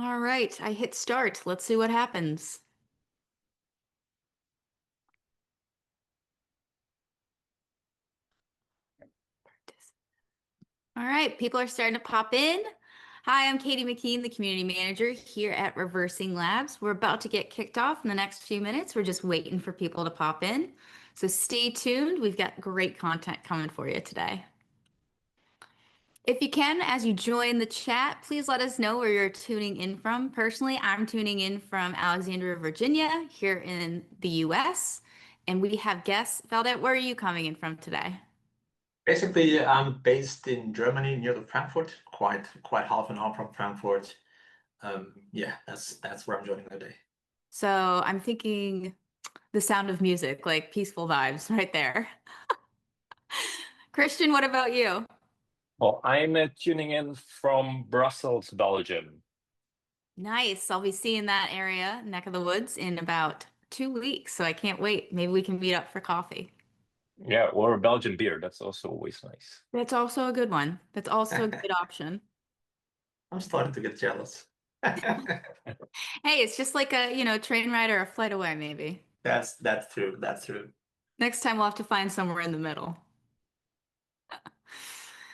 All right, I hit start. Let's see what happens. All right, people are starting to pop in. Hi, I'm Katie McKean, the community manager here at Reversing Labs. We're about to get kicked off in the next few minutes. We're just waiting for people to pop in. So stay tuned. We've got great content coming for you today. If you can, as you join the chat, please let us know where you're tuning in from. Personally, I'm tuning in from Alexandria, Virginia, here in the US. And we have guests. Valdette, where are you coming in from today? Basically, I'm based in Germany, near to Frankfurt, quite half an hour from Frankfurt. Yeah, that's where I'm joining today. So I'm thinking the sound of music, like peaceful vibes right there. Christian, what about you? Well, I'm tuning in from Brussels, Belgium. Nice. I'll be seeing that area, neck of the woods, in about 2 weeks. So I can't wait. Maybe we can meet up for coffee. Yeah, or a Belgian beer. That's also always nice. That's also a good one. That's also a good option. I'm starting to get jealous. Hey, it's just like a train ride or a flight away, maybe. That's true. That's true. Next time we'll have to find somewhere in the middle.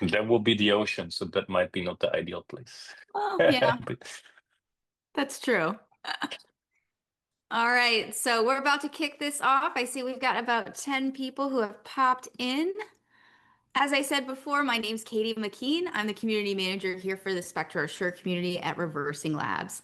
That will be the ocean, so that might be not the ideal place. Oh, yeah, But that's true. All right, so we're about to kick this off. I see we've got about 10 people who have popped in. As I said before, my name's Katie McKean. I'm the community manager here for the Spectra Assure community at Reversing Labs.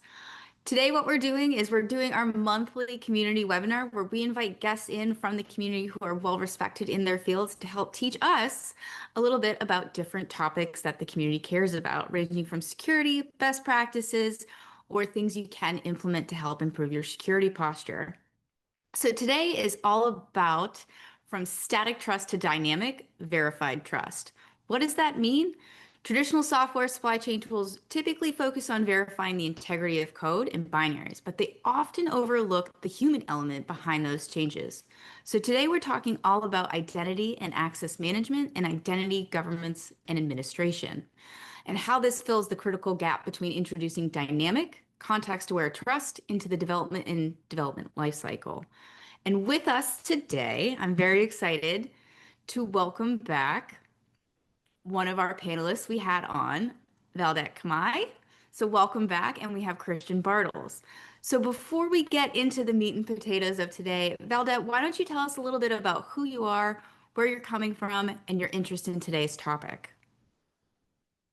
Today, what we're doing is we're doing our monthly community webinar where we invite guests in from the community who are well respected in their fields to help teach us a little bit about different topics that the community cares about, ranging from security, best practices, or things you can implement to help improve your security posture. So today is all about from static trust to dynamic verified trust. What does that mean? Traditional software supply chain tools typically focus on verifying the integrity of code and binaries, but they often overlook the human element behind those changes. So today we're talking all about identity and access management and identity governance and administration, and how this fills the critical gap between introducing dynamic, context-aware trust into the development lifecycle. And with us today, I'm very excited to welcome back one of our panelists we had on, Valdette Kamai. So welcome back, and we have Christian Bartles. So before we get into the meat and potatoes of today, Valdette, why don't you tell us a little bit about who you are, where you're coming from, and your interest in today's topic?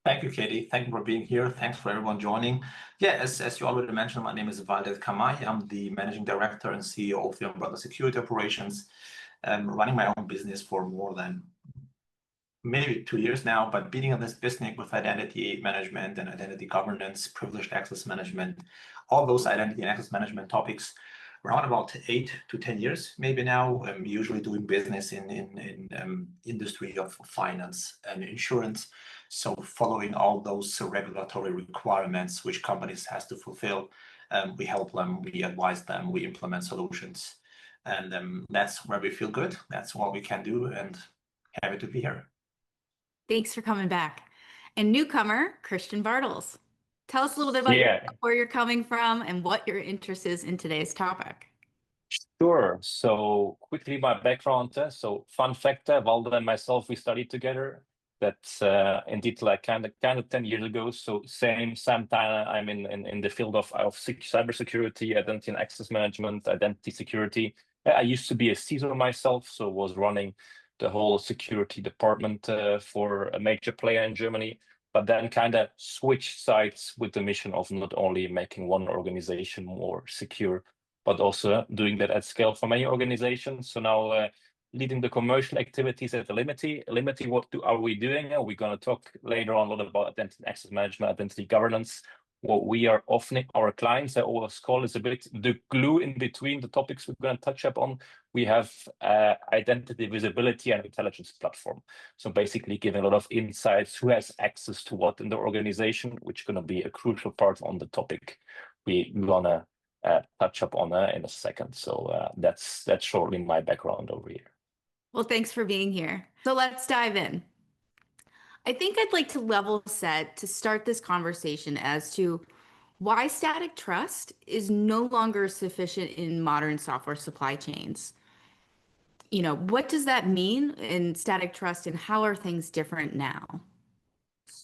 Thank you, Katie. Thank you for being here. Thanks for everyone joining. Yeah, as you already mentioned, my name is Valdette Kamai. I'm the managing director and CEO of the Umbrella Security Operations. Running my own business for more than maybe 2 years now, but being in this business with identity management and identity governance, privileged access management, all those identity and access management topics, around about 8 to 10 years, maybe now. I'm usually doing business in industry of finance and insurance. So following all those regulatory requirements which companies has to fulfill, we help them, we advise them, we implement solutions, and that's where we feel good. That's what we can do, and happy to be here. Thanks for coming back. And newcomer, Christian Bartles. Tell us a little bit about yeah, where you're coming from and what your interest is in today's topic. sure. So quickly, my background. So fun fact, Valda and myself, we studied together. That's indeed like kind of 10 years ago. So same time I'm in the field of cybersecurity, identity and access management, identity security. I used to be a CISO myself, so was running the whole security department for a major player in Germany. But then kind of switched sides with the mission of not only making one organization more secure, but also doing that at scale for many organizations. So now leading the commercial activities at the Limity. Limity, are we doing? We're going to talk later on a lot about identity and access management, identity governance. What we are offering our clients, I always call is a bit the glue in between the topics we're going to touch upon. We have identity visibility and intelligence platform. So basically giving a lot of insights, who has access to what in the organization, which is going to be a crucial part on the topic we're going to touch up on in a second. So that's shortly my background over here. Well, thanks for being here. So let's dive in. I think I'd like to level set to start this conversation as to why static trust is no longer sufficient in modern software supply chains. What does that mean in static trust and how are things different now?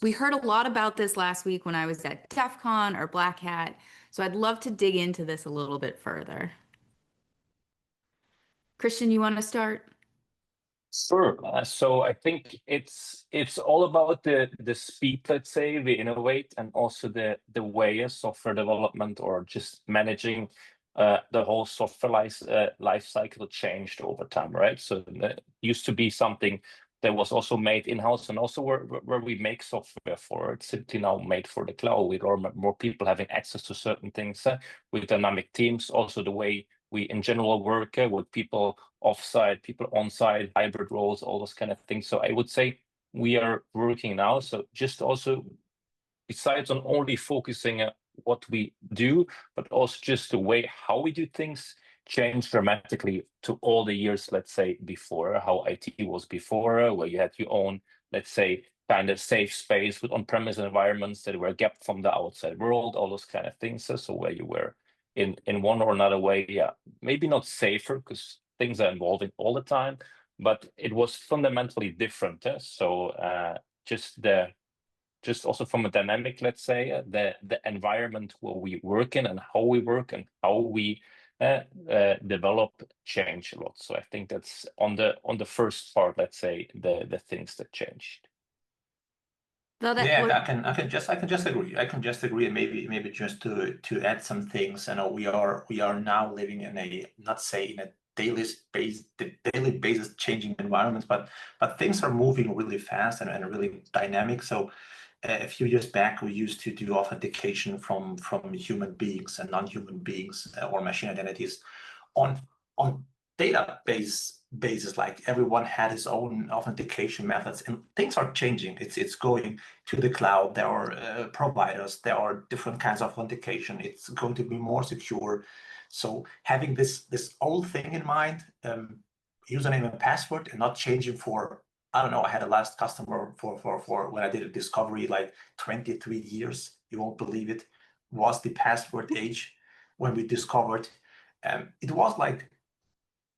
We heard a lot about this last week when I was at DEF CON or Black Hat, so I'd love to dig into this a little bit further. Christian, you want to start? Sure. So I think it's all about the speed, let's say, we innovate, and also the way of software development or just managing the whole software life cycle changed over time, right? So it used to be something that was also made in-house and also where we make software for. It's simply now made for the cloud with more people having access to certain things with dynamic teams. Also the way we in general work with people offsite, people on-site, hybrid roles, all those kind of things. So I would say we are working now. So just also besides on only focusing at what we do, but also just the way how we do things changed dramatically to all the years, let's say, before, how IT was before, where you had your own, let's say, kind of safe space with on-premise environments that were kept from the outside world, all those kind of things. So where you were in one or another way, yeah, maybe not safer because things are evolving all the time, but it was fundamentally different. So just also from a dynamic, let's say, the environment where we work in and how we work and how we develop change a lot. So I think that's on the first part, let's say, the things that changed. Yeah, I can just agree. I can just agree, and maybe just to add some things. We are now living in a, not say in a daily basis changing environments, but things are moving really fast and really dynamic. So a few years back, we used to do authentication from human beings and non-human beings or machine identities on database basis. Like everyone had his own authentication methods, and things are changing. It's going to the cloud. There are providers. There are different kinds of authentication. It's going to be more secure. So having this old thing in mind, username and password, and not changing for, I don't know, I had a last customer for when I did a discovery, like 23 years, you won't believe it, was the password age when we discovered. It was like,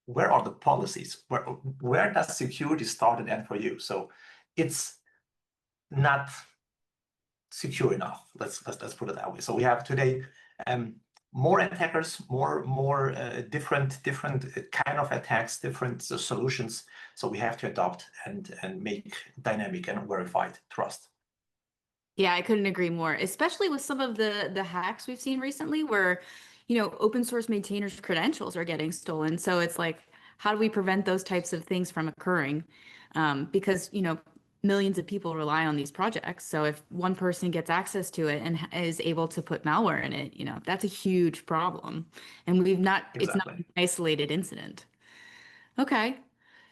where are the policies? Where does security start and end for you? So it's not secure enough. Let's put it that way. So we have today more attackers, more different kind of attacks, different solutions. So we have to adopt and make dynamic and verified trust. Yeah, I couldn't agree more, especially with some of the hacks we've seen recently where, open source maintainers' credentials are getting stolen. So it's like, how do we prevent those types of things from occurring? Because, millions of people rely on these projects. So if one person gets access to it and is able to put malware in it, that's a huge problem. And it's not an isolated incident. Okay.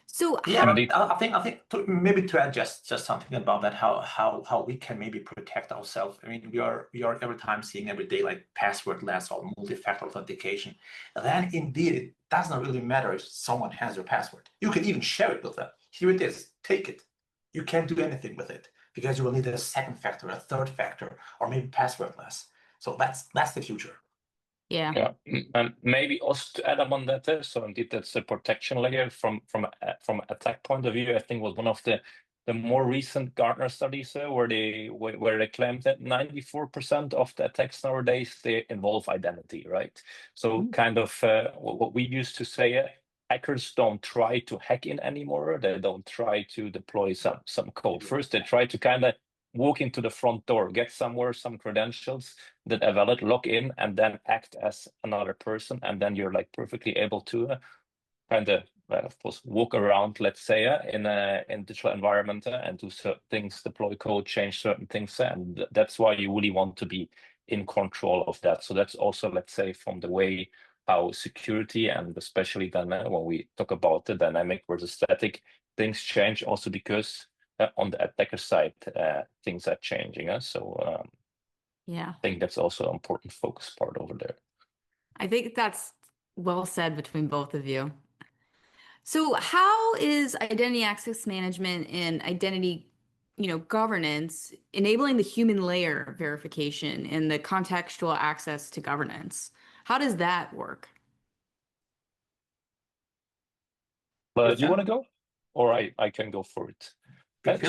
So yeah, I think maybe to add just something about that, how we can maybe protect ourselves. I mean, we are every time seeing every day like passwordless or multi-factor authentication. And then indeed, it doesn't really matter if someone has your password. You can even share it with them. Here it is. Take it. You can't do anything with it because you will need a second factor, a third factor, or maybe passwordless. So that's the future. Yeah. And maybe also to add up on that, so indeed that's a protection layer from attack point of view. I think was one of the more recent Gartner studies where they claimed that 94% of the attacks nowadays they involve identity, right? So kind of what we used to say. Hackers don't try to hack in anymore. They don't try to deploy some code first. They try to kind of walk into the front door, get somewhere some credentials that are valid, log in, and then act as another person. And then you're like perfectly able to kind of, of course, walk around, let's say, in digital environment and do certain things, deploy code, change certain things. And that's why you really want to be in control of that. So that's also, let's say, from the way how security and especially then when we talk about the dynamic versus static, things change also because on the attacker side, things are changing. Yeah. I think that's also an important focus part over there. I think that's well said between both of you. So how is identity access management and identity governance, enabling the human layer verification and the contextual access to governance. How does that work? But you want to go? Or I can go for it.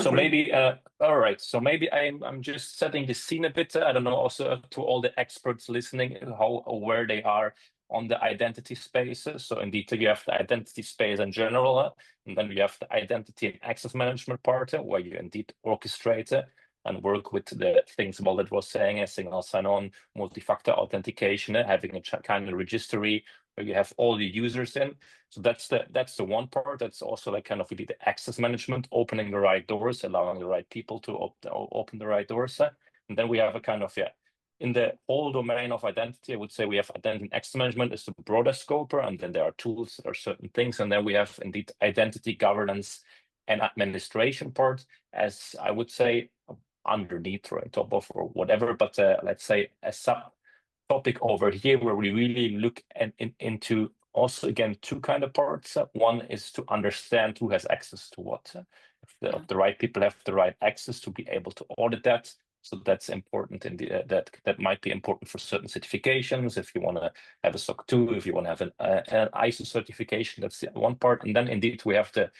So maybe, all right. So maybe I'm just setting the scene a bit. I don't know, also to all the experts listening, how aware they are on the identity spaces. So indeed, you have the identity space in general, and then you have the identity and access management part, where you indeed orchestrate and work with the things Walid was saying, single sign-on, multi-factor authentication, having a kind of registry where you have all the users in. So that's the one part. That's also like kind of really the access management, opening the right doors, allowing the right people to open the right doors. And then we have a kind of, in the whole domain of identity, I would say we have identity and access management is the broader scope, and then there are tools, there are certain things, and then we have indeed identity governance and administration part, as I would say underneath or on top of or whatever, but let's say a sub topic over here where we really look into also, again, two kind of parts. One is to understand who has access to what. If the right people have the right access to be able to audit that. So that's important in the that might be important for certain certifications. If you want to have a SOC 2, if you want to have an ISO certification, that's the one part. And then indeed we have the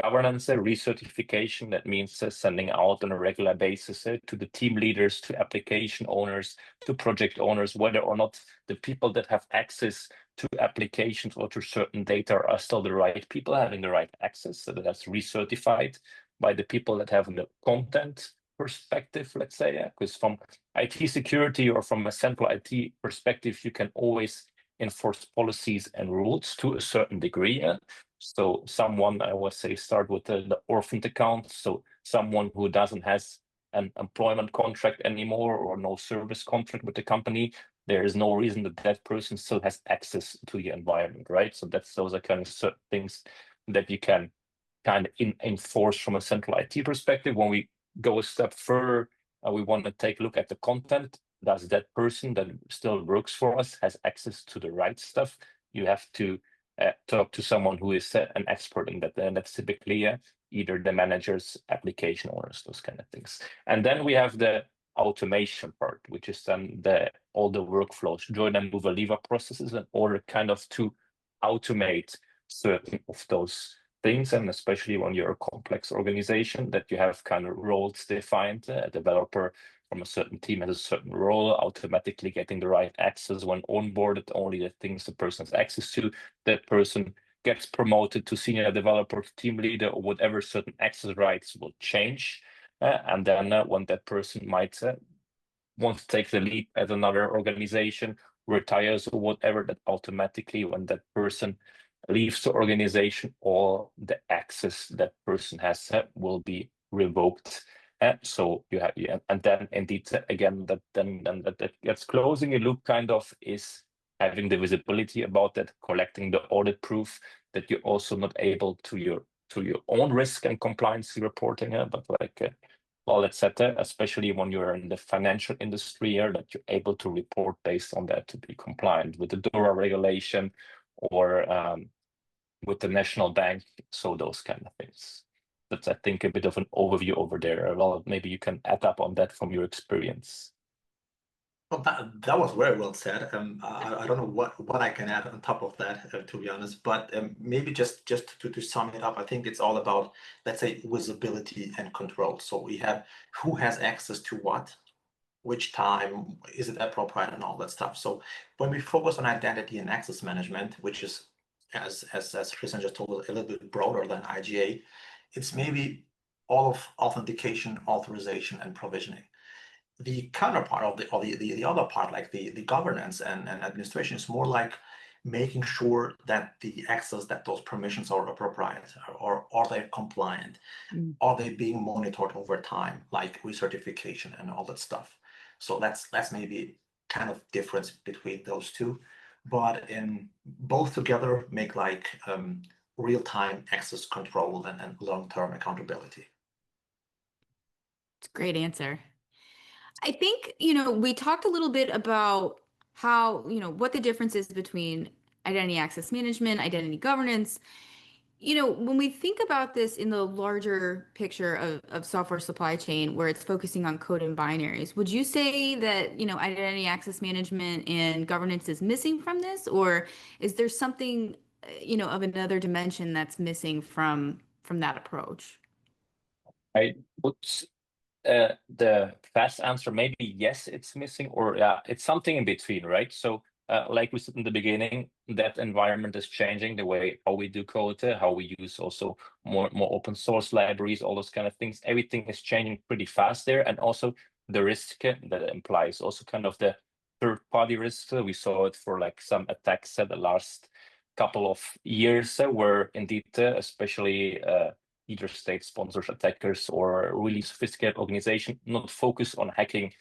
governance recertification. That means sending out on a regular basis to the team leaders, to application owners, to project owners, whether or not the people that have access to applications or to certain data are still the right people having the right access. So that's recertified by the people that have the content perspective, let's say, because from IT security or from a central IT perspective, you can always enforce policies and rules to a certain degree. So someone, I would say, start with the orphaned account. So someone who doesn't has an employment contract anymore or no service contract with the company, there is no reason that that person still has access to the environment, right? So those are kind of certain things that you can kind of enforce from a central IT perspective. When we go a step further, we want to take a look at the content. Does that person that still works for us has access to the right stuff? You have to talk to someone who is an expert in that, and that's typically either the managers, application owners, those kind of things. And then we have the automation part, which is then all the workflows, join and move a leave processes in order kind of to automate certain of those things, and especially when you're a complex organization that you have kind of roles defined, a developer from a certain team has a certain role, automatically getting the right access when onboarded, only the things the person has access to, that person gets promoted to senior developer, team leader, or whatever, certain access rights will change. And then when that person might want to take the lead at another organization, retires or whatever, that automatically when that person leaves the organization, all the access that person has will be revoked. So you have, and then indeed again that gets closing a loop kind of is having the visibility about that, collecting the audit proof that you're also not able to your own risk and compliance reporting, but like well, etc. Especially when you're in the financial industry here, that you're able to report based on that to be compliant with the DORA regulation or with the national bank. So those kind of things. That's, I think, a bit of an overview over there. Well, maybe you can add up on that from your experience. Well, that was very well said. I don't know what I can add on top of that, to be honest, but maybe just to sum it up, I think it's all about, let's say, visibility and control. So we have who has access to what, which time, is it appropriate, and all that stuff. So when we focus on identity and access management, which is, as Christian just told us, a little bit broader than IGA, it's maybe all of authentication, authorization, and provisioning. The counterpart of the other part, like the governance and administration, is more like making sure that the access, that those permissions are appropriate, or are they compliant? Are they being monitored over time, like recertification and all that stuff? So that's maybe kind of difference between those two, but in both together make like real-time access control and long-term accountability. It's a great answer. I think, we talked a little bit about how, what the difference is between identity access management, identity governance. when we think about this in the larger picture of software supply chain where it's focusing on code and binaries, would you say that, identity access management and governance is missing from this, or is there something, of another dimension that's missing from that approach? I would the fast answer maybe yes, it's missing, or yeah, it's something in between, right? So like we said in the beginning, that environment is changing, the way how we do code, how we use also more open source libraries, all those kind of things. Everything is changing pretty fast there, and also the risk that implies also kind of the third-party risk. We saw it for like some attacks the last couple of years, where indeed, especially either state-sponsored attackers or really sophisticated organization not focus on hacking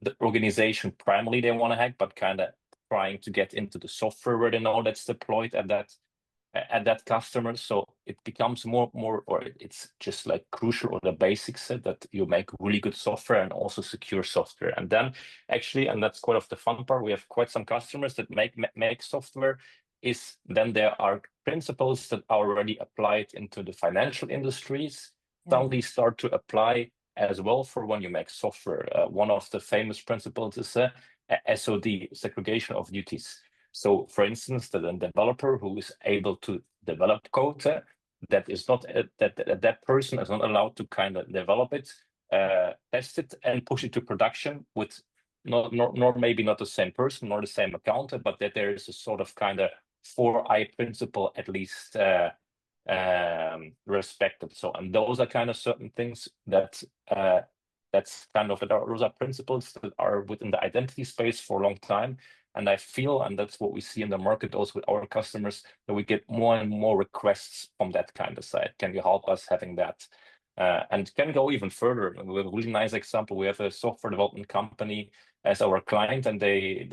the organization primarily they want to hack, but kind of trying to get into the software where they know that's deployed at that customer. So it becomes more, or it's just like crucial, or the basics that you make really good software and also secure software. And then actually, and that's quite of the fun part, we have quite some customers that make software. Is then there are principles that are already applied into the financial industries, suddenly start to apply as well for when you make software. One of the famous principles is SOD, segregation of duties. So, for instance, that a developer who is able to develop code that is not that person is not allowed to kind of develop it, test it, and push it to production with nor maybe not the same person nor the same account, but that there is a sort of kind of 4I principle at least respected. So, and those are kind of certain things that that's kind of those are principles that are within the identity space for a long time. And I feel, and that's what we see in the market also with our customers, that we get more and more requests from that kind of side. Can you help us having that? And can go even further. We have a really nice example. We have a software development company as our client, and they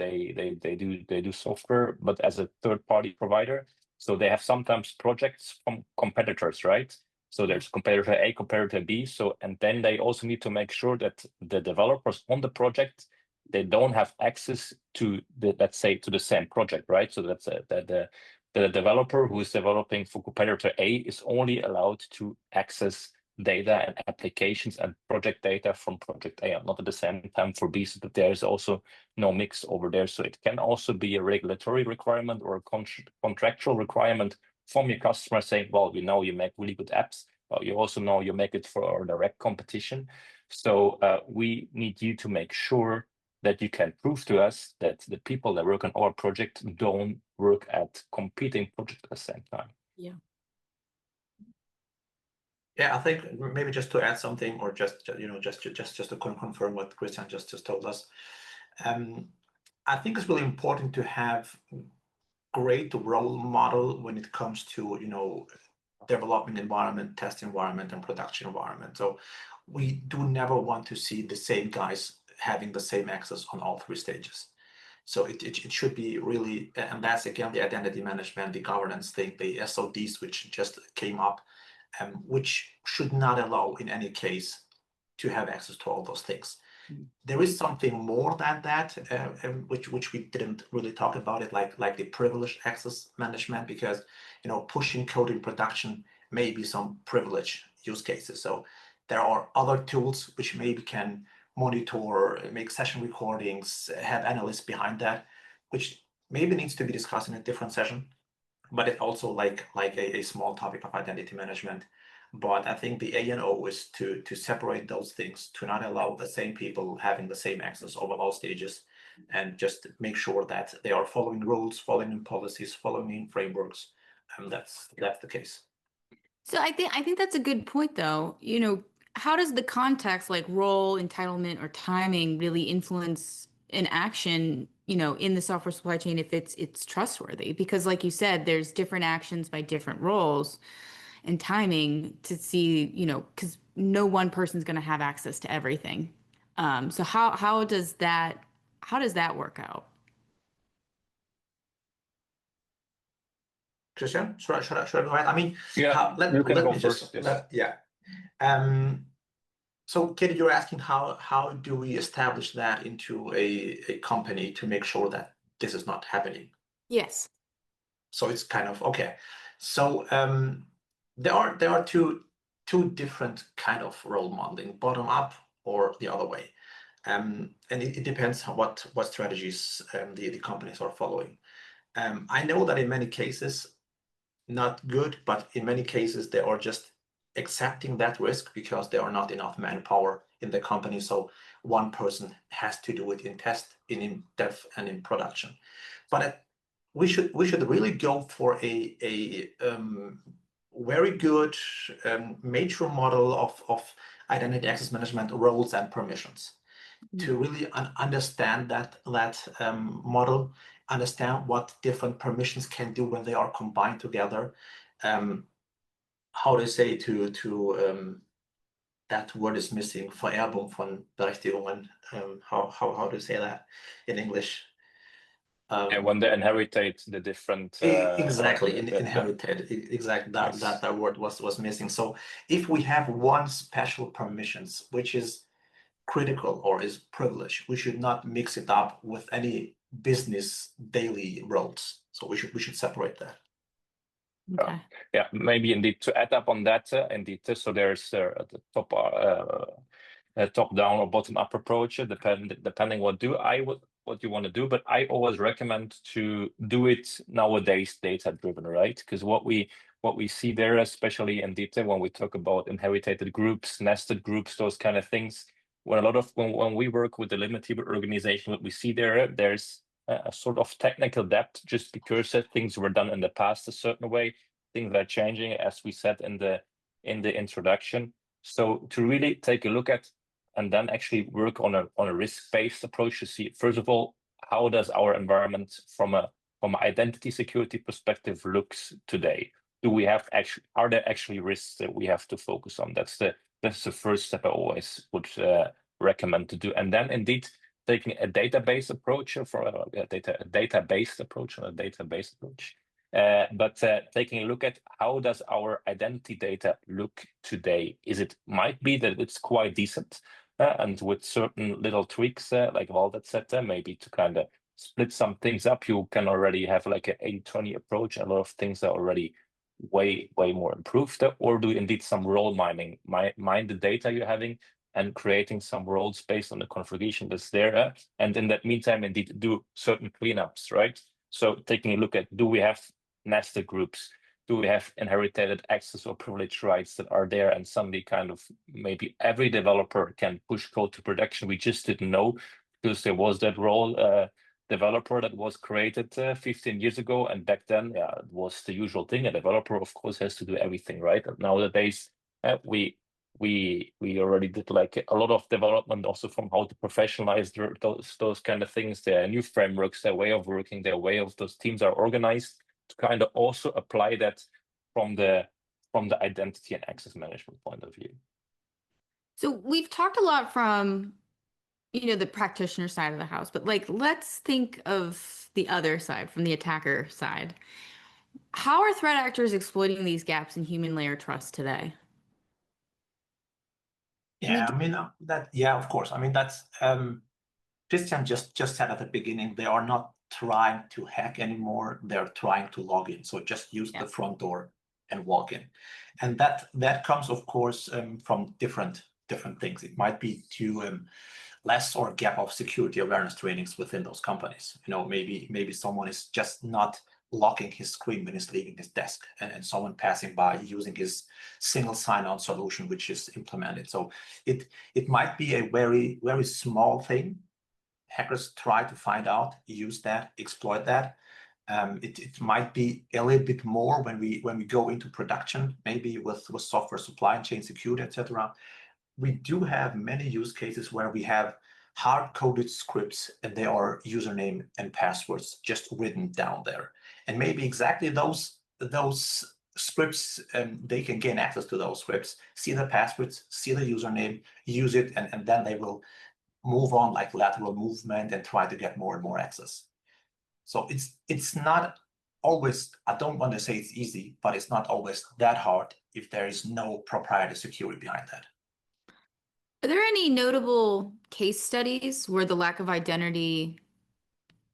do software, but as a third-party provider. So they have sometimes projects from competitors, right? So there's competitor A, competitor B. So, and then they also need to make sure that the developers on the project, they don't have access to the, let's say, to the same project, right? So that's the developer who is developing for competitor A is only allowed to access data and applications and project data from project A, and not at the same time for B, so that there's also no mix over there. So it can also be a regulatory requirement or a contractual requirement from your customer saying, well, we know you make really good apps, but you also know you make it for our direct competition. So we need you to make sure that you can prove to us that the people that work on our project don't work at competing projects at the same time. Yeah. Yeah, I think maybe just to add something, or just to confirm what Christian just told us. I think it's really important to have great role model when it comes to development environment, test environment, and production environment. So we do never want to see the same guys having the same access on all three stages. So it should be really, and that's again the identity management, the governance thing, the SODs which just came up, which should not allow in any case to have access to all those things. There is something more than that, which we didn't really talk about it, like the privileged access management, because pushing code in production may be some privilege use cases. So there are other tools which maybe can monitor, make session recordings, have analysts behind that, which maybe needs to be discussed in a different session. But it's also like a small topic of identity management. But I think the A&O is to separate those things, to not allow the same people having the same access over all stages, and just make sure that they are following rules, following policies, following frameworks. And that's the case. So I think that's a good point, though. How does the context, like role, entitlement, or timing, really influence an action, in the software supply chain if it's trustworthy? Because like you said, there's different actions by different roles and timing to see, because no one person's going to have access to everything. So how does that work out? Christian, should I go ahead? I mean, yeah, let me just first, yes. So, Katie, you're asking how do we establish that into a company to make sure that this is not happening? Yes. So it's kind of okay. So there are two different kind of role modeling, bottom up or the other way. And it depends on what strategies the companies are following. I know that in many cases, not good, but in many cases they are just accepting that risk because there are not enough manpower in the company. So one person has to do it in test, in depth, and in production. But we should really go for a very good mature model of identity access management roles and permissions to really understand that model, understand what different permissions can do when they are combined together. How to say that word is missing, Vererbung von Berechtigungen. How to say that in English? And when they inheritate the different exactly inherited exactly that word was missing. So if we have one special permissions which is critical or is privileged, we should not mix it up with any business daily roles. So we should separate that. Okay. Yeah, maybe indeed to add up on that, indeed. So there's the top down or bottom up approach, depending what you want to do. But I always recommend to do it nowadays data driven, right? Because what we see there, especially in data, when we talk about inherited groups, nested groups, those kind of things, when we work with the limited organization, what we see there's a sort of technical debt just because things were done in the past a certain way. Things are changing, as we said in the introduction. So to really take a look at and then actually work on a risk-based approach to see, first of all, how does our environment from an identity security perspective looks today? Are there actually risks that we have to focus on? That's the first step I always would recommend to do. And then indeed taking a database approach for a data-based approach on a database approach. But taking a look at how does our identity data look today? Might be that it's quite decent, and with certain little tweaks, like Walter said, maybe to kind of split some things up, you can already have like an 80-20 approach. A lot of things are already way more improved. Or do indeed some role mining, mine the data you're having and creating some roles based on the configuration that's there. And in that meantime, indeed do certain cleanups, right? So taking a look at, do we have nested groups? Do we have inherited access or privilege rights that are there? And suddenly kind of maybe every developer can push code to production. We just didn't know because there was that role developer that was created 15 years ago. And back then, yeah, it was the usual thing. A developer, of course, has to do everything, right? And nowadays, we already did like a lot of development also from how to professionalize those kind of things. There are new frameworks, their way of working, their way of those teams are organized to kind of also apply that from the identity and access management point of view. So we've talked a lot from, the practitioner side of the house, but like, let's think of the other side, from the attacker side. How are threat actors exploiting these gaps in human layer trust today? Yeah, of course. I mean, that's Christian just said at the beginning, they are not trying to hack anymore. They're trying to log in. So just use the front door and walk in. And that comes, of course, from different things. It might be to less or gap of security awareness trainings within those companies. Maybe someone is just not locking his screen when he's leaving his desk, and someone passing by using his single sign-on solution, which is implemented. So it might be a very small thing. Hackers try to find out, use that, exploit that. It might be a little bit more when we go into production, maybe with software supply chain security, etc. We do have many use cases where we have hard-coded scripts and they are username and passwords just written down there. And maybe exactly those scripts, they can gain access to those scripts, see the passwords, see the username, use it, and then they will move on like lateral movement and try to get more and more access. So it's not always, I don't want to say it's easy, but it's not always that hard if there is no proprietary security behind that. Are there any notable case studies where the lack of identity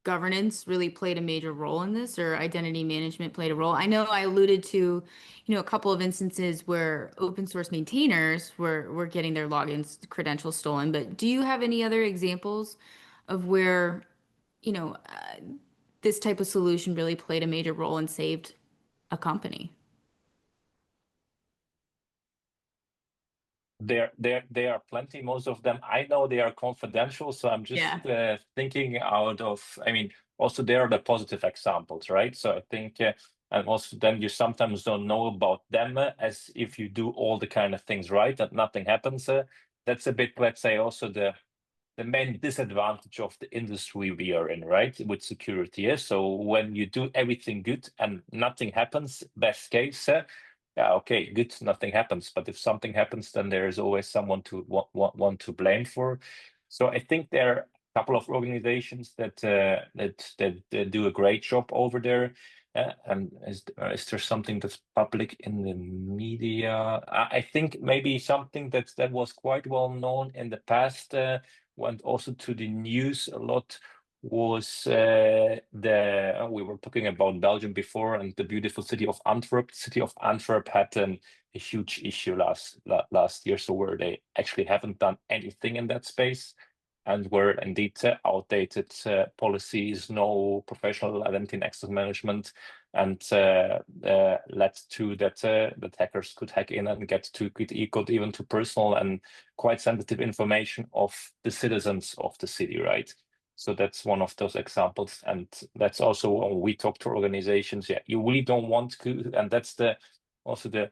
governance really played a major role in this, or identity management played a role? I know I alluded to, a couple of instances where open source maintainers were getting their logins credentials stolen, but do you have any other examples of where, you know, uh, this type of solution really played a major role and saved a company? There are plenty. Most of them I know they are confidential, so I'm just Yeah. thinking out of. I mean, also there are the positive examples, right? So I think, and also then you sometimes don't know about them as if you do all the kind of things right and nothing happens. That's a bit, let's say, also the main disadvantage of the industry we are in, right? With security is so when you do everything good and nothing happens, best case. Yeah, okay, good, nothing happens. But if something happens, then there is always someone to want to blame for. So I think there are a couple of organizations that do a great job over there. And is there something that's public in the media? I think maybe something that was quite well known in the past, went also to the news a lot, was we were talking about Belgium before and the beautiful city of Antwerp. The city of Antwerp had a huge issue last year, so where they actually haven't done anything in that space, and where indeed outdated policies, no professional identity and access management, and led to that hackers could hack in and got even to personal and quite sensitive information of the citizens of the city, right? So that's one of those examples, and that's also when we talk to organizations. Yeah, you really don't want to, and that's also the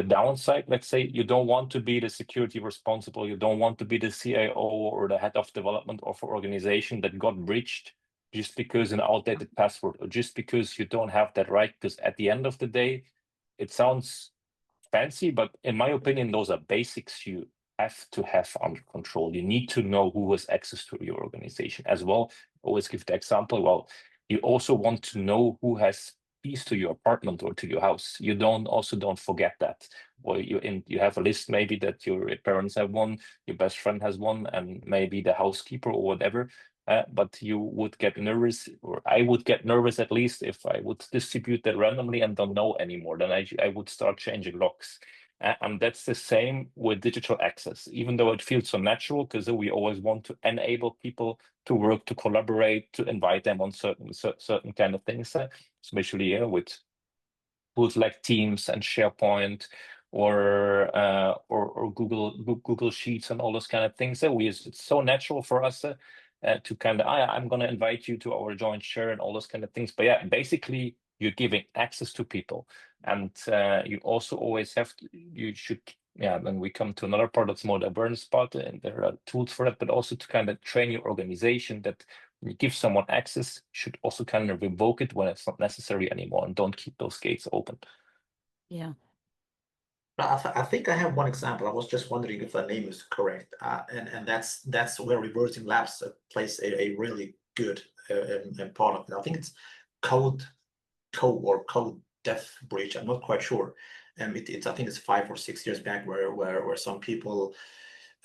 downside. Let's say you don't want to be the security responsible. You don't want to be the CIO or the head of development of an organization that got breached just because an outdated password or just because you don't have that right. Because at the end of the day, it sounds fancy, but in my opinion, those are basics you have to have under control. You need to know who has access to your organization as well. Always give the example. Well, you also want to know who has keys to your apartment or to your house. You don't forget that. Or you have a list maybe that your parents have one, your best friend has one, and maybe the housekeeper or whatever. But you would get nervous, or I would get nervous at least if I would distribute that randomly and don't know anymore. Then I would start changing locks. And that's the same with digital access, even though it feels so natural because we always want to enable people to work, to collaborate, to invite them on certain kind of things, especially with tools like Teams and SharePoint or Google Sheets and all those kind of things. It's so natural for us to kind of, I'm going to invite you to our joint share and all those kind of things. But yeah, basically you're giving access to people, and you also always you should. Yeah, then we come to another part that's more the awareness part, and there are tools for that, but also to kind of train your organization that when you give someone access, you should also kind of revoke it when it's not necessary anymore, and don't keep those gates open. Yeah. I think I have one example. I was just wondering if the name is correct, and that's where ReversingLabs plays a really good part of it. I think it's code death breach. I'm not quite sure. It's I think it's 5 or 6 years back where some people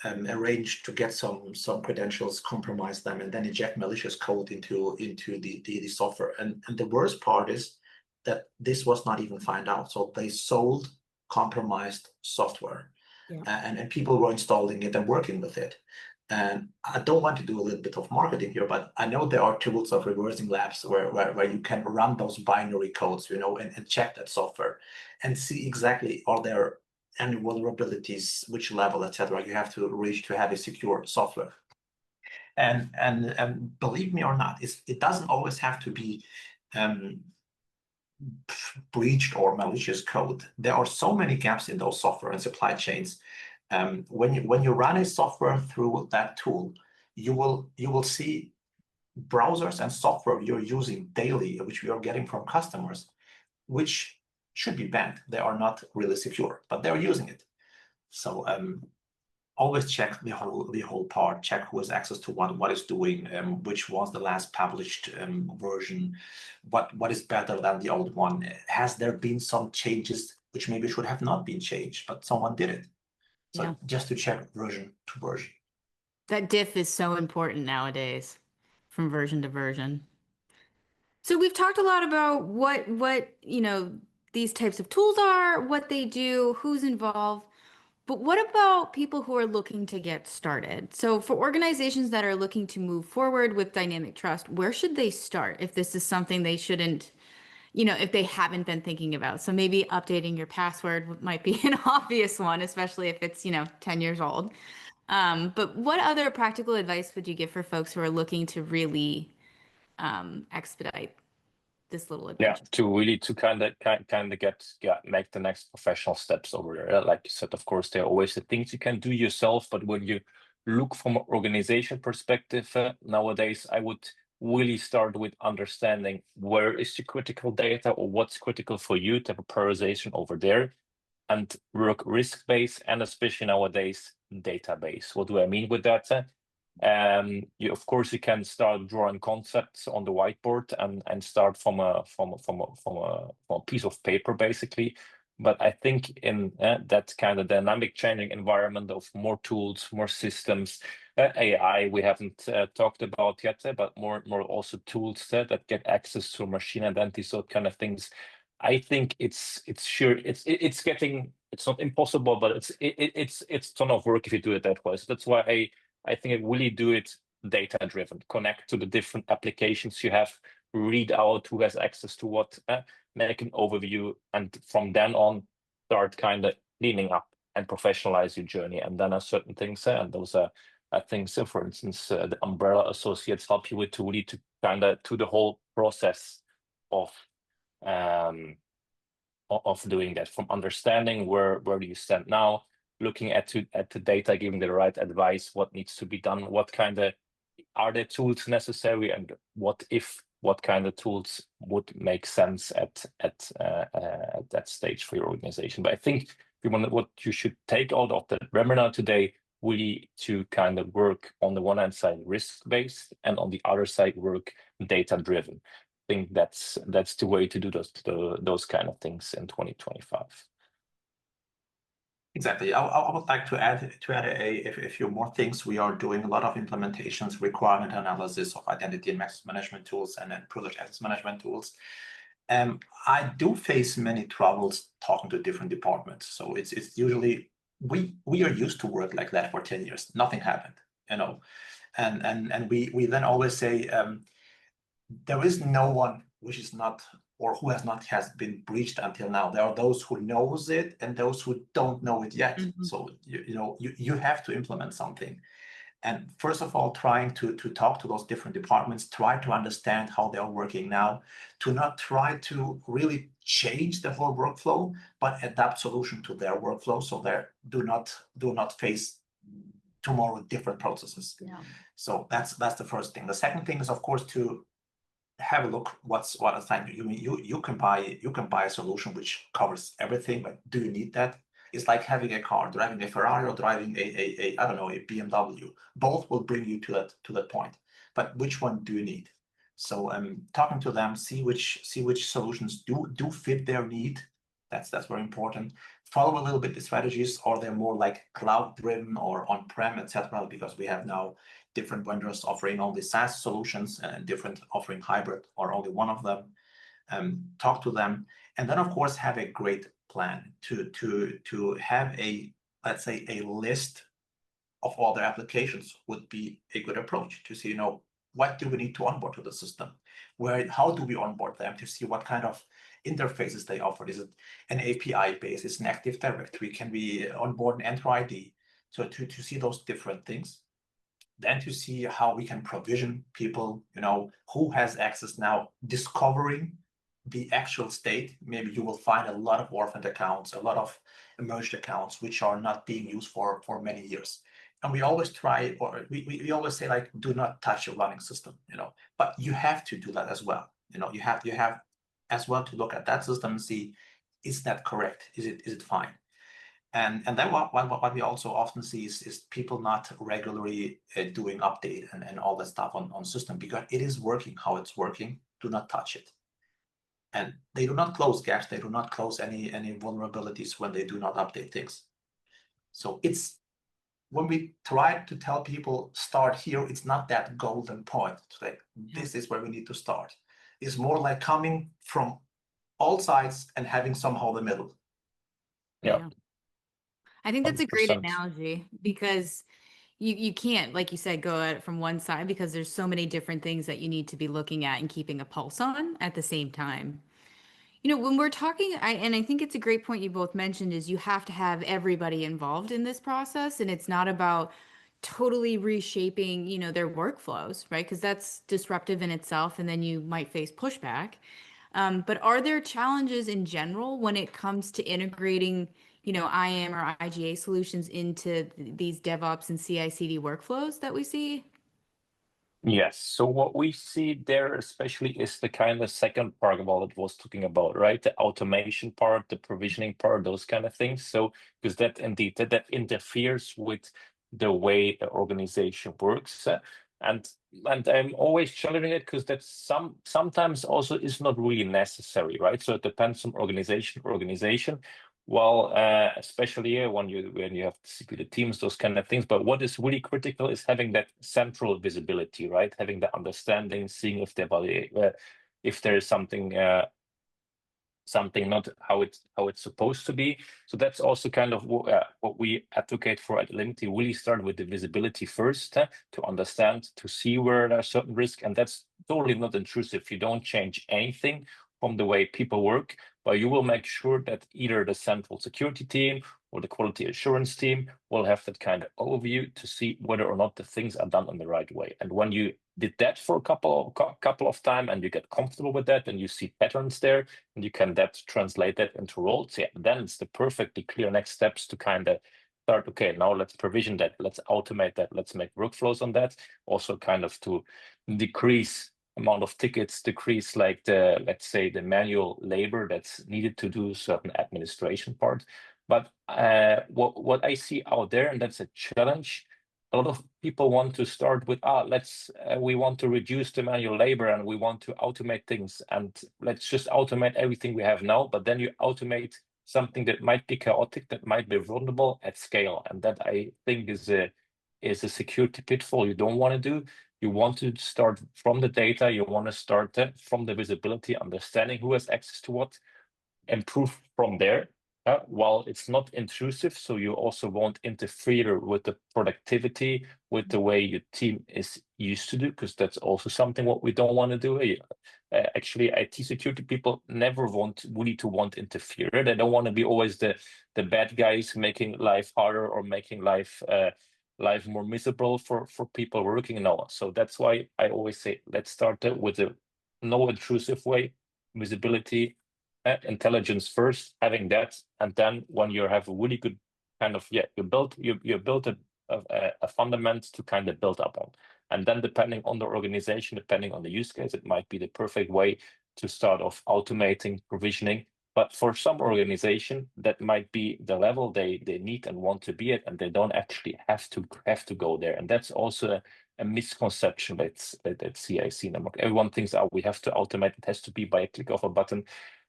arranged to get some credentials, compromise them, and then inject malicious code into the software. And the worst part is that this was not even found out. So they sold compromised software, Yeah. and people were installing it and working with it. And I don't want to do a little bit of marketing here, but I know there are tools of ReversingLabs where you can run those binary codes, and check that software and see exactly are there any vulnerabilities, which level, etc. you have to reach to have a secure software. And believe me or not, it doesn't always have to be breached or malicious code. There are so many gaps in those software and supply chains. When you run a software through that tool, you will see browsers and software you're using daily, which we are getting from customers, which should be banned. They are not really secure, but they're using it. So always check the whole part. Check who has access to what is doing, which was the last published version, what is better than the old one. Has there been some changes which maybe should have not been changed, but someone did it? So Yeah. just to check version to version. That diff is so important nowadays. from version to version. So we've talked a lot about what these types of tools are, what they do, who's involved. But what about people who are looking to get started? So for organizations that are looking to move forward with dynamic trust, where should they start if this is something they shouldn't, if they haven't been thinking about? So maybe updating your password might be an obvious one, especially if it's, 10 years old. But what other practical advice would you give for folks who are looking to really expedite this little Yeah, adventure? to really to kind of make the next professional steps over there. Like you said, of course, there are always the things you can do yourself, but when you look from an organization perspective, nowadays, I would really start with understanding where is the critical data or what's critical for you to have a prioritization over there, and work risk-based, and especially nowadays, database. What do I mean with that? Of course, you can start drawing concepts on the whiteboard and start from a piece of paper, basically. But I think in that kind of dynamic changing environment of more tools, more systems, AI we haven't talked about yet, but more also tools that get access to machine identity, so kind of things. I think it's not impossible, but it's ton of work if you do it that way. So that's why I think I really do it data driven, connect to the different applications you have, read out who has access to what, make an overview, and from then on start kind of cleaning up and professionalize your journey. And then certain things, and those are things, for instance, the umbrella associates help you with to really to kind of to the whole process of doing that, from understanding where do you stand now, looking at the data, giving the right advice, what needs to be done, what kind of are there tools necessary, and what kind of tools would make sense at that stage for your organization. But I think what you should take out of the webinar today, really to kind of work on the one hand side risk-based, and on the other side work data-driven. I think that's the way to do those kind of things in 2025. Exactly. I would like to add a few more things. We are doing a lot of implementations, requirement analysis of identity and access management tools, and then privilege access management tools. I do face many troubles talking to different departments. So it's usually we are used to work like that for 10 years. Nothing happened, and we then always say there is no one which is not or who has been breached until now. There are those who knows it and those who don't know it yet. Mm-hmm. So you have to implement something. And first of all, trying to talk to those different departments, try to understand how they are working now, to not try to really change the whole workflow, but adapt solution to their workflow, so they do not face tomorrow different processes. Yeah. So that's the first thing. The second thing is, of course, to have a look what assignment you can buy a solution which covers everything, but do you need that? It's like having a car, driving a Ferrari or driving a I don't know, a BMW. Both will bring you to that point, but which one do you need? So talking to them, see which solutions do fit their need. That's very important. Follow a little bit the strategies. Are they more like cloud driven or on-prem, etc.? Because we have now different vendors offering only SaaS solutions and different offering hybrid or only one of them. Talk to them, and then of course have a great plan to have let's say a list of all their applications would be a good approach to see, what do we need to onboard to the system? How do we onboard them to see what kind of interfaces they offer? Is it an API base? Is it an Active Directory? Can we onboard an Enter ID? So to see those different things. Then to see how we can provision people, who has access now, discovering the actual state. Maybe you will find a lot of orphaned accounts, a lot of emerged accounts, which are not being used for many years. And we always try, or we always say, like, do not touch your running system, but you have to do that as well. You have as well to look at that system and see, is that correct? Is it fine? And then what we also often see is people not regularly doing update and all that stuff on system, because it is working how it's working. Do not touch it. And they do not close gaps. They do not close any vulnerabilities when they do not update things. So it's when we try to tell people start here, it's not that golden point. Like, this is where we need to start. It's more like coming from all sides and having somehow the middle. Yeah. I think that's a great 100%. analogy because you can't, like you said, go at it from one side because there's so many different things that you need to be looking at and keeping a pulse on at the same time. When we're talking, and I think it's a great point you both mentioned, is you have to have everybody involved in this process, and it's not about totally reshaping, their workflows, right? Because that's disruptive in itself, and then you might face pushback. But are there challenges in general when it comes to integrating, IAM or IGA solutions into these DevOps and CI/CD workflows that we see? Yes. So what we see there especially is the kind of second part of all it was talking about, right? The automation part, the provisioning part, those kind of things. So because that indeed that interferes with the way the organization works. And I'm always challenging it because that's sometimes also is not really necessary, right? So it depends on organization to organization. Well, especially when you have distributed teams, those kind of things. But what is really critical is having that central visibility, right? Having the understanding, seeing if if there is something not how it's supposed to be. So that's also kind of what we advocate for at Limity. Really start with the visibility first to understand, to see where there are certain risks, and that's totally not intrusive. You don't change anything from the way people work, but you will make sure that either the central security team or the quality assurance team will have that kind of overview to see whether or not the things are done in the right way. And when you did that for a couple of times and you get comfortable with that and you see patterns there and you can translate that into roles, then it's the perfectly clear next steps to kind of start, okay, now let's provision that, let's automate that, let's make workflows on that. Also kind of to decrease amount of tickets, decrease like let's say the manual labor that's needed to do certain administration part. But what I see out there, and that's a challenge, a lot of people want to start with, we want to reduce the manual labor and we want to automate things, and let's just automate everything we have now. But then you automate something that might be chaotic, that might be vulnerable at scale, and that I think is a security pitfall you don't want to do. You want to start from the data. You want to start from the visibility, understanding who has access to what, improve from there. While it's not intrusive, so you also won't interfere with the productivity, with the way your team is used to do, because that's also something what we don't want to do. Actually, IT security people never want to interfere. They don't want to be always the bad guys making life harder or making life more miserable for people working now. So that's why I always say, let's start with a no intrusive way, visibility, intelligence first, having that, and then when you have a really good kind of you built a fundament to kind of build up on, and then depending on the organization, depending on the use case, it might be the perfect way to start off automating, provisioning. But for some organization, that might be the level they need and want to be at, and they don't actually have to go there. And that's also a misconception that CIC. Everyone thinks, we have to automate. It has to be by a click of a button.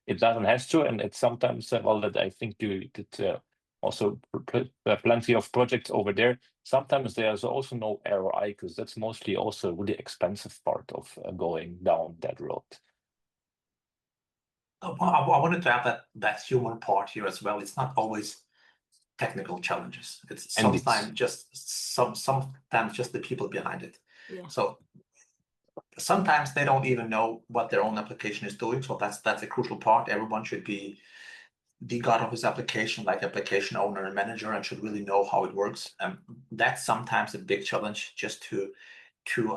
It doesn't have to, and it's sometimes that I think you did also plenty of projects over there. Sometimes there's also no ROI because that's mostly also a really expensive part of going down that road. I wanted to have that human part here as well. It's not always technical challenges. It's sometimes just the people behind it. Yeah. So sometimes they don't even know what their own application is doing. So that's a crucial part. Everyone should be the god of his application, like application owner and manager, and should really know how it works. That's sometimes a big challenge, just to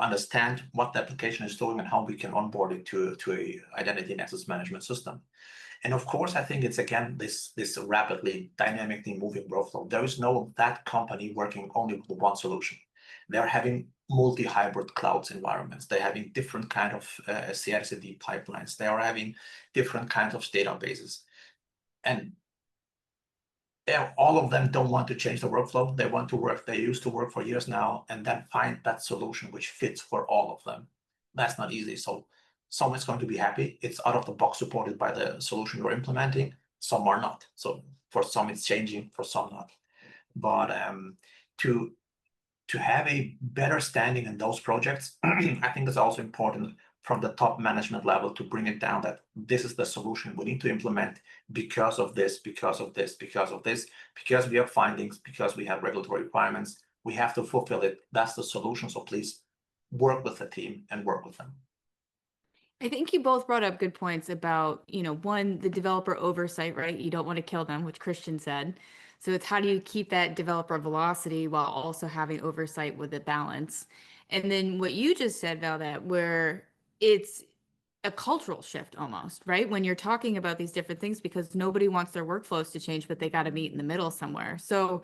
understand what the application is doing and how we can onboard it to a identity and access management system. And of course, I think it's again this rapidly, dynamically moving workflow. There is no that company working only with one solution. They're having multi-hybrid clouds environments. They're having different kind of CI/CD pipelines. They are having different kinds of databases, and all of them don't want to change the workflow. They want to work. They used to work for years now, and then find that solution which fits for all of them. That's not easy. So some is going to be happy. It's out of the box supported by the solution you're implementing. Some are not. So for some it's changing, for some not. But to have a better standing in those projects, I think it's also important from the top management level to bring it down that this is the solution we need to implement because of this, because of this, because of this, because we have findings, because we have regulatory requirements, we have to fulfill it. That's the solution. So please work with the team and work with them. I think you both brought up good points about, one, the developer oversight, right? You don't want to kill them, which Christian said. So it's how do you keep that developer velocity while also having oversight with the balance? And then what you just said, Valdez, where it's a cultural shift almost, right? When you're talking about these different things, because nobody wants their workflows to change, but they got to meet in the middle somewhere. So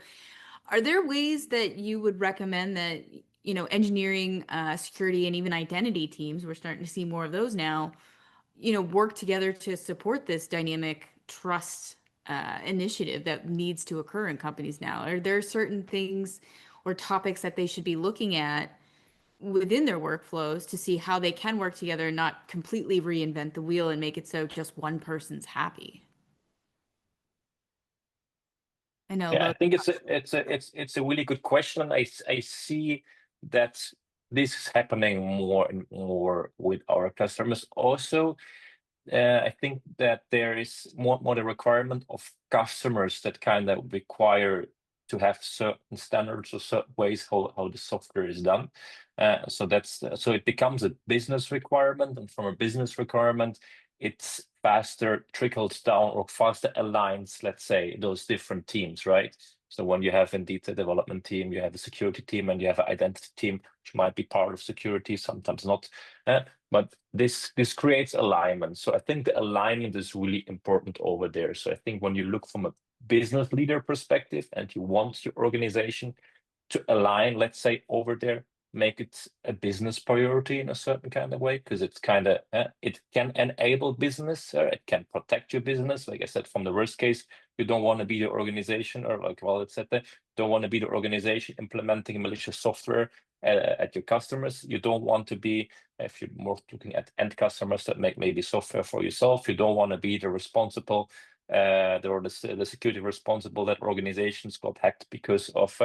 are there ways that you would recommend that, engineering, security, and even identity teams, we're starting to see more of those now, work together to support this dynamic trust initiative that needs to occur in companies now? Are there certain things or topics that they should be looking at within their workflows to see how they can work together and not completely reinvent the wheel and make it so just one person's happy? I know Yeah, I both. think it's a really good question. I see that this is happening more and more with our customers. Also, I think that there is more the requirement of customers that kind of require to have certain standards or certain ways how the software is done. So it becomes a business requirement, and from a business requirement, it's faster trickles down or faster aligns, let's say, those different teams, right? So when you have indeed a development team, you have a security team, and you have an identity team, which might be part of security, sometimes not. But this creates alignment. So I think the alignment is really important over there. So I think when you look from a business leader perspective and you want your organization to align, let's say, over there, make it a business priority in a certain kind of way, because it's kind of it can enable business, it can protect your business. Like I said, from the worst case, you don't want to be the organization, or like Walid said, don't want to be the organization implementing malicious software at your customers. You don't want to be, if you're more looking at end customers that make maybe software for yourself, you don't want to be the responsible the security responsible that organizations got hacked because of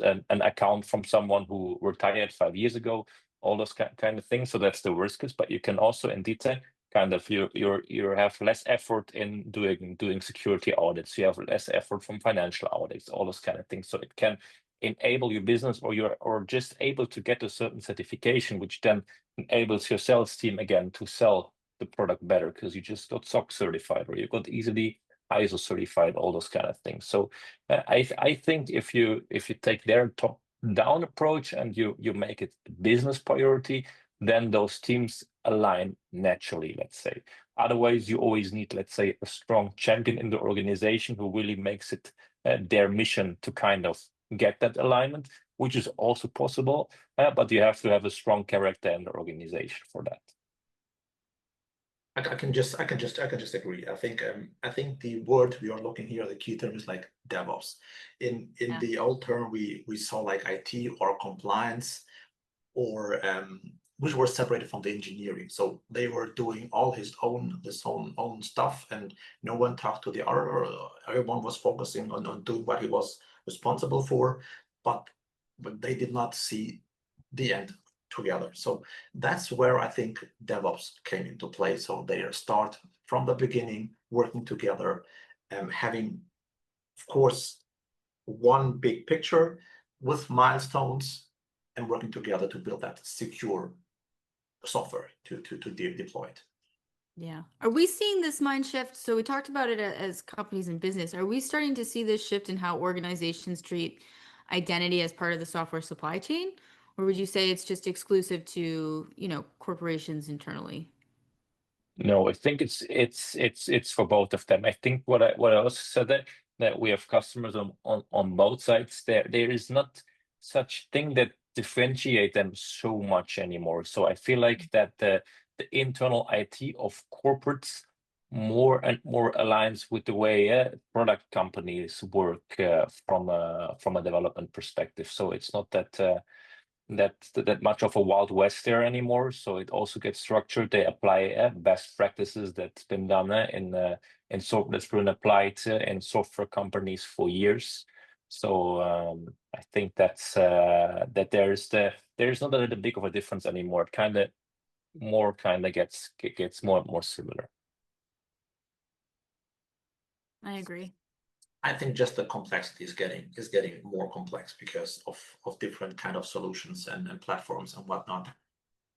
an account from someone who retired 5 years ago, all those kind of things. So that's the worst case. But you can also indeed kind of you have less effort in doing security audits. You have less effort from financial audits, all those kind of things. So it can enable your business, or you're just able to get a certain certification, which then enables your sales team again to sell the product better because you just got SOC certified, or you got easily ISO certified, all those kind of things. So I think if you take their top down approach and you make it a business priority, then those teams align naturally, let's say. Otherwise, you always need, let's say, a strong champion in the organization who really makes it their mission to kind of get that alignment, which is also possible, but you have to have a strong character in the organization for that. I can just agree. I think the word we are looking here, the key term is like DevOps. In the old term, we saw like IT or compliance, or which were separated from the engineering. So they were doing all his own stuff, and no one talked to the other. Everyone was focusing on doing what he was responsible for, but they did not see the end together. So that's where I think DevOps came into play. So they start from the beginning, working together, having, of course, one big picture with milestones, and working together to build that secure software to deploy it. Yeah. Are we seeing this mind shift? So we talked about it as companies and business. Are we starting to see this shift in how organizations treat identity as part of the software supply chain? Or would you say it's just exclusive to, corporations internally? No, I think it's for both of them. I think what I also said that we have customers on both sides. There is not such thing that differentiate them so much anymore. So I feel like that the internal IT of corporates more and more aligns with the way product companies work from a development perspective. So it's not that much of a wild west there anymore. So it also gets structured. They apply best practices that's been done that's been applied in software companies for years. So I think that's that there's not a big of a difference anymore. It kind of gets more and more similar. I agree. I think just the complexity is getting more complex because of different kind of solutions and platforms and whatnot.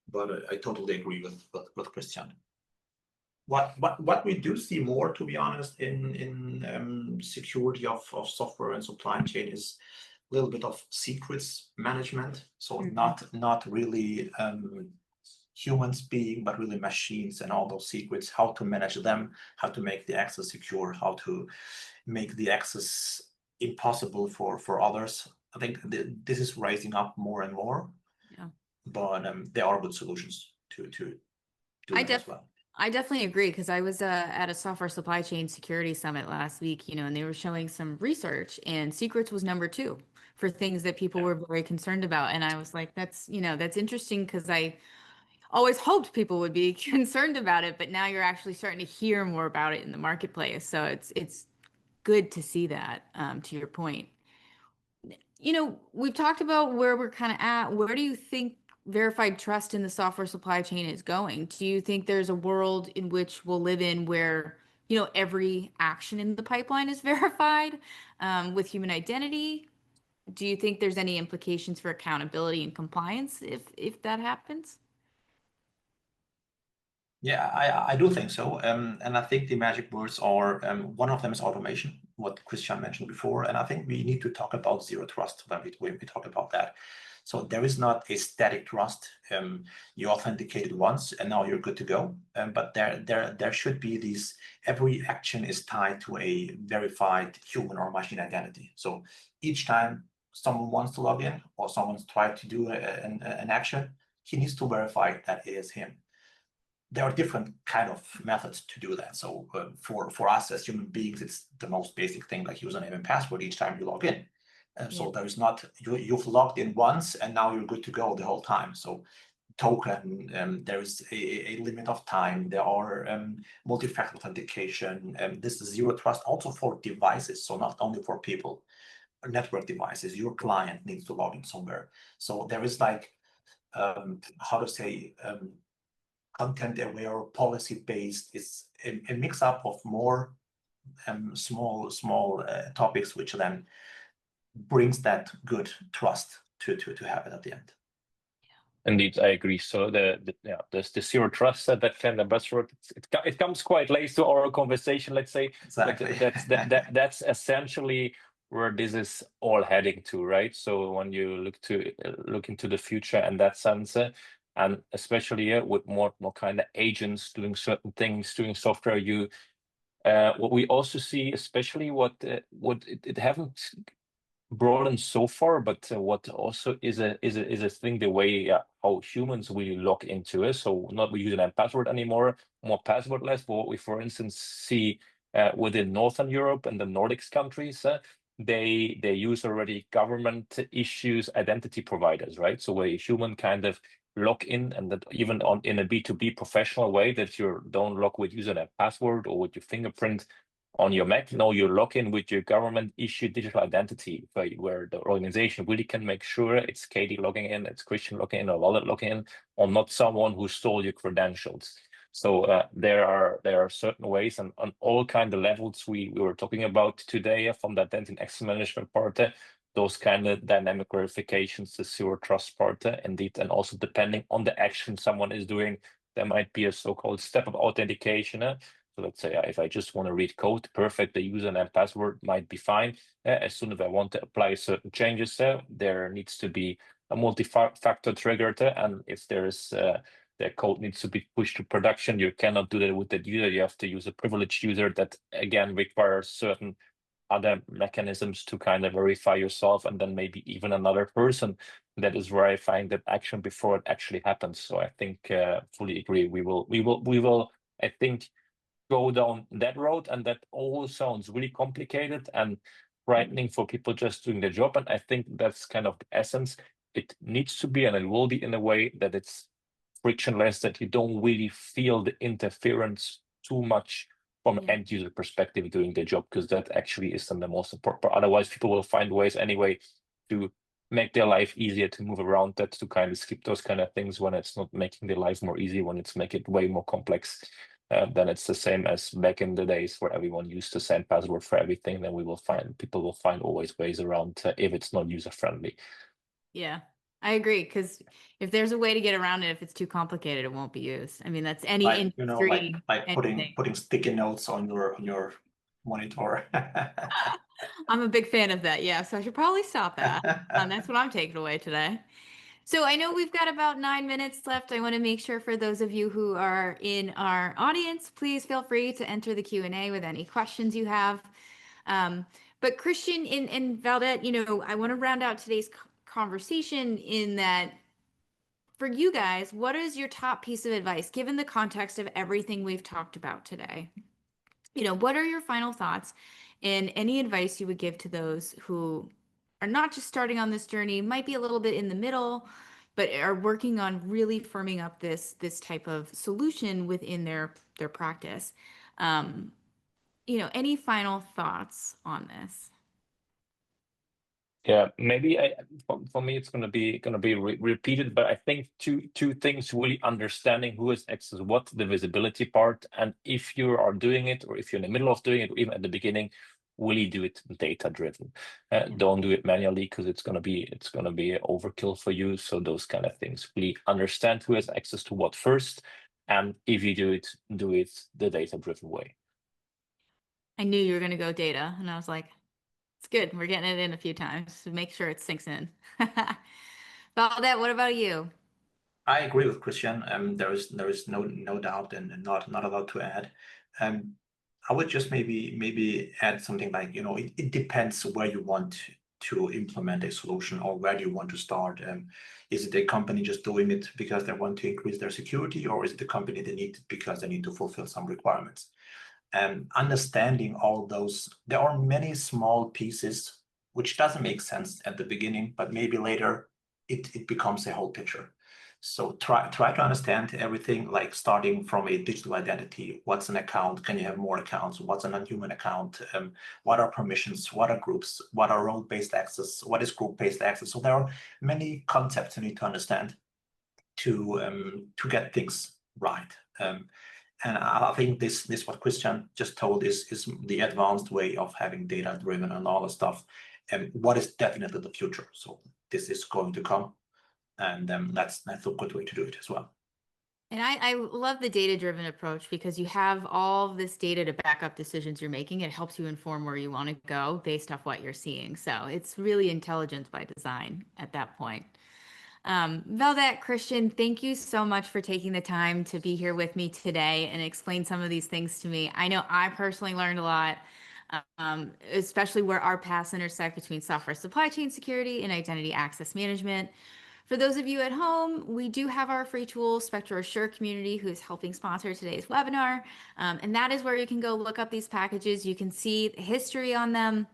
But I totally agree with Christian. What we do see more, to be honest, in security of software and supply chain is a little bit of secrets management. So not really humans being, but really machines and all those secrets, how to manage them, how to make the access secure, how to make the access impossible for others. I think this is rising up more and more. Yeah. But there are good solutions to do that as well. I definitely agree, because I was at a software supply chain security summit last week, and they were showing some research, and secrets was number 2 for things that people were very concerned about. And I was like, that's interesting, because I always hoped people would be concerned about it, but now you're actually starting to hear more about it in the marketplace. So it's good to see that, to your point. We've talked about where we're kind of at. Where do you think verified trust in the software supply chain is going? Do you think there's a world in which we'll live in where, every action in the pipeline is verified, with human identity? Do you think there's any implications for accountability and compliance if that happens? Yeah, I do think so. And I think the magic words are, one of them is automation, what Christian mentioned before. And I think we need to talk about zero trust when we talk about that. So there is not a static trust. You authenticated once and now you're good to go. But there should be these, every action is tied to a verified human or machine identity. So each time someone wants to log in or someone's tried to do an action, he needs to verify that it is him. There are different kind of methods to do that. So for us as human beings, it's the most basic thing, like username and password each time you log in. So there is not, you've logged in once and now you're good to go the whole time. So token, there is a limit of time. There are multi-factor authentication. This is zero trust also for devices. So not only for people, network devices, your client needs to log in somewhere. So there is like, how to say, content aware, policy based. It's a mix up of more small topics, which then brings that good trust to happen at the end. Indeed, I agree. So there's the zero trust, that kind of buzzword. It comes quite late to our conversation, let's say. Exactly. But that's essentially where this is all heading to, right? So when you look into the future in that sense, and especially with more kind of agents doing certain things, doing software, what we also see, especially what it haven't broadened so far, but what also is a thing, the way how humans really log into it. So not using a password anymore, more passwordless. But what we, for instance, see within Northern Europe and the Nordics countries, they use already government issues identity providers, right? So where a human kind of log in, and that even in a B2B professional way, that you don't log with using a password or with your fingerprint on your Mac. No, you log in with your government issued digital identity, where the organization really can make sure it's Katie logging in, it's Christian logging in, or Wallet logging in, or not someone who stole your credentials. So there are certain ways, and on all kind of levels we were talking about today, from the identity and access management part, those kind of dynamic verifications, the zero trust part, indeed, and also depending on the action someone is doing, there might be a so-called step of authentication. So let's say if I just want to read code, perfect, the username and password might be fine. As soon as I want to apply certain changes, there needs to be a multi-factor triggered, and if there's the code needs to be pushed to production, you cannot do that with the user. You have to use a privileged user that again requires certain other mechanisms to kind of verify yourself, and then maybe even another person that is verifying that action before it actually happens. So I think fully agree. We will I think go down that road, and that all sounds really complicated and frightening for people just doing their job. And I think that's kind of the essence. It needs to be, and it will be in a way that it's frictionless, that you don't really feel the interference too much from an end user perspective doing their job, because that actually is the most important part. Otherwise, people will find ways anyway to make their life easier, to move around that, to kind of skip those kind of things when it's not making their life more easy, when it's make it way more complex. Then it's the same as back in the days where everyone used the same password for everything. Then people will find always ways around if it's not user friendly. Yeah, I agree. Because if there's a way to get around it, if it's too complicated, it won't be used. I mean, that's any industry. like anything. putting sticky notes on your monitor. I'm a big fan of that. Yeah, so I should probably stop that. That's what I'm taking away today. So I know we've got about 9 minutes left. I want to make sure for those of you who are in our audience, please feel free to enter the Q&A with any questions you have. But Christian and Valdette, I want to round out today's conversation in that for you guys, what is your top piece of advice, given the context of everything we've talked about today? What are your final thoughts and any advice you would give to those who are not just starting on this journey, might be a little bit in the middle, but are working on really firming up this type of solution within their practice? Any final thoughts on this? Yeah, maybe for me it's gonna be repeated, but I think two things: really understanding who has access what, the visibility part, and if you are doing it, or if you're in the middle of doing it, or even at the beginning, really do it data driven. Don't do it manually, because it's gonna be overkill for you. So those kind of things, really understand who has access to what first, and if you do it the data driven way. I knew you were going to go data, and I was like, it's good. We're getting it in a few times to make sure it sinks in. Valdette, what about you? I agree with Christian. There is no doubt and not a lot to add. I would just maybe add something like, it depends where you want to implement a solution, or where do you want to start. Is it a company just doing it because they want to increase their security, or is it a company they need it because they need to fulfill some requirements? Understanding all those, there are many small pieces which doesn't make sense at the beginning, but maybe later it becomes a whole picture. So try to understand everything, like starting from a digital identity. What's an account? Can you have more accounts? What's a non-human account? What are permissions? What are groups? What are role-based access? What is group-based access? So there are many concepts you need to understand to get things right. And I think this what Christian just told is the advanced way of having data driven and all the stuff, and what is definitely the future. So this is going to come, and that's a good way to do it as well. And I love the data-driven approach, because you have all this data to back up decisions you're making. It helps you inform where you want to go based off what you're seeing. So it's really intelligence by design at that point. Valdette, Christian, thank you so much for taking the time to be here with me today and explain some of these things to me. I know I personally learned a lot, especially where our paths intersect between software supply chain security and identity access management. For those of you at home, we do have our free tool, Spectro Assure Community, who is helping sponsor today's webinar. And that is where you can go look up these packages. You can see the history on them,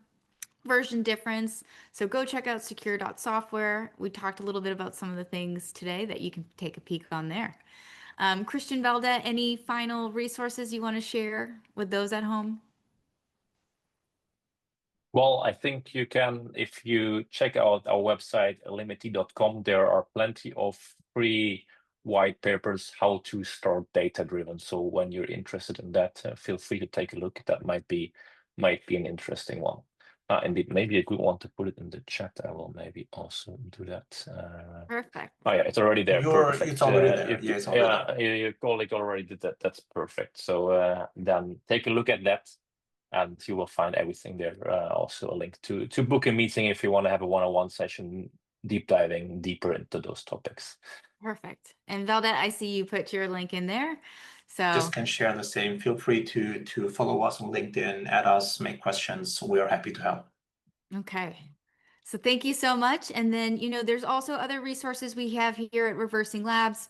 version difference. So go check out secure.software. We talked a little bit about some of the things today that you can take a peek on there. Christian, Valdette, any final resources you want to share with those at home? Well, I think you can, if you check out our website, limity.com, there are plenty of free white papers how to start data driven. So when you're interested in that, feel free to take a look. That might be an interesting one. Indeed, maybe a good one to put it in the chat. I will maybe also do that. Perfect. Oh yeah, it's already there. Perfect. It's already there. Yeah, it's already there. Your colleague already did that. That's perfect. So then take a look at that, and you will find everything there. Also a link to book a meeting if you want to have a one-on-one session, diving deeper into those topics. Perfect. And Valdette, I see you put your link in there. So just can share the same. Feel free to follow us on LinkedIn, add us, make questions. We are happy to help. Okay. So thank you so much. And then, there's also other resources we have here at ReversingLabs,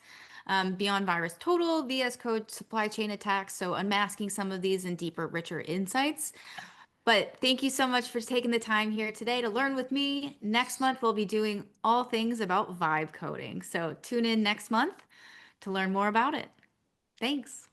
beyond virus total, VS Code, supply chain attacks. So unmasking some of these and deeper, richer insights. But thank you so much for taking the time here today to learn with me. Next month, we'll be doing all things about vibe coding. So tune in next month to learn more about it. Thanks.